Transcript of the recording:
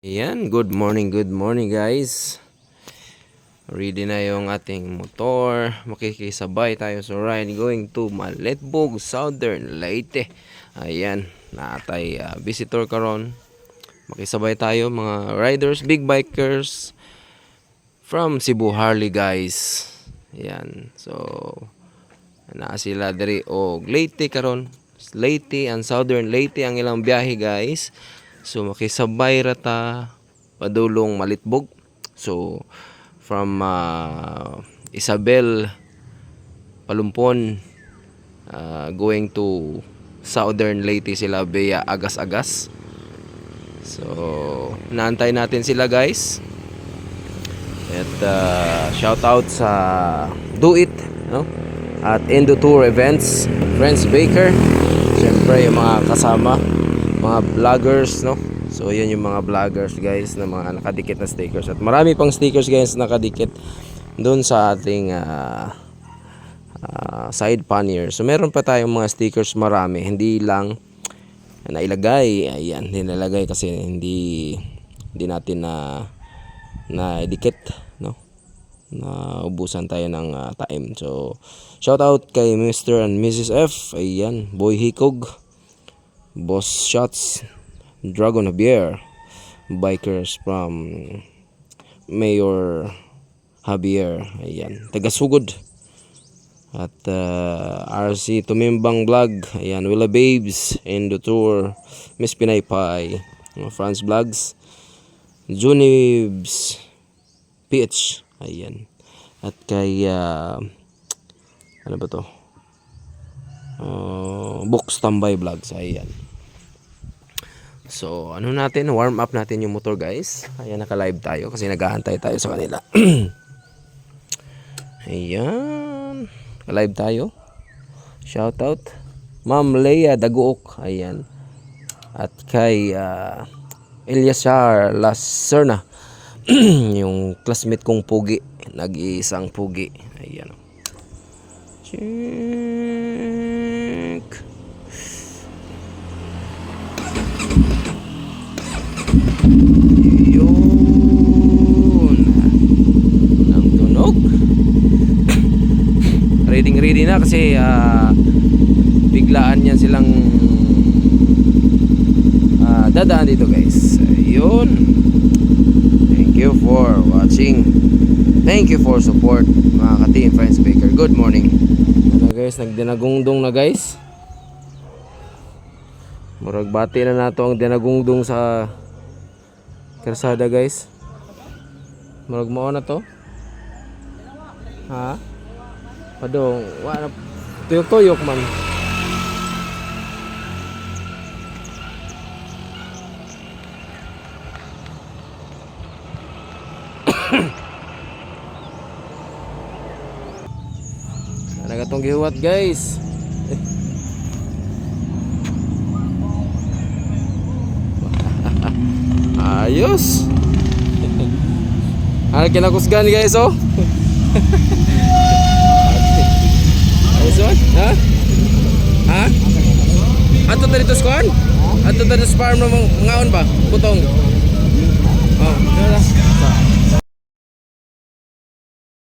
Ayan, good morning guys. Ready na yung ating motor. Makikisabay tayo sa ride going to Malitbog, Southern Leyte. Ayan, natay visitor karon. Makisabay tayo mga riders, big bikers from Cebu Harley guys. Ayan, so naa sila diri og Leyte karon. Leyte and Southern Leyte ang ilang biyahe guys. So makisabay rata padulong Malitbog. So from Isabel Palumpon going to Southern Leyte sila via Agas-Agas. So naantay natin sila guys. At shout out sa Do It, no? At Indo Tour Events, Friends Baker. Siyempre yung mga kasama, mga vloggers, no? So yan yung mga vloggers guys na mga nakadikit na stickers. At marami pang stickers guys nakadikit doon sa ating side pannier. So meron pa tayong mga stickers marami, hindi lang nailagay. Ayan, hindi nilagay kasi hindi natin na dikit, no? Naubusan tayo ng time. So shout out kay Mr. and Mrs. F. Ayan, Boy Hikog, Boss Shots, Dragon Javier, bikers from Mayor Javier, ayan, taga-Sugod. At RC Tumimbang Vlog, ayan, Willa Babes, Indo Tour, Miss Pinaypay, France Vlogs, Junibs PH, ayan. At kay ano ba to? Books Tambay Vlogs, ayan. So ano natin, warm up natin yung motor guys. Ayan, naka-live tayo kasi naghahantay tayo sa kanila. Ayan, naka-live tayo. Shout out Ma'am Leia Daguok, ayan. At kay Eliasar Lacerna, yung classmate kong pugi, nag-iisang pugi. Ayan. Check. Yun ang tunog. Ready na kasi biglaan yan silang dadaan dito guys. Ayun, thank you for watching, thank you for support mga ka-team Friends Baker. Good morning guys, nagdinagungdong na guys. Murag bati na nato ang dinagungdong sa kalsada guys. Murag mao na to. Ha? Padong, wala tuyok-tuyok man. Sana gatong gihuwat guys. Ayos. Ano kinakusgan guys, oh? Ayos man? Ha? Ha? Ato ta dito squad? Ato ta dito farm ng ngaon ba? Putong. Oh,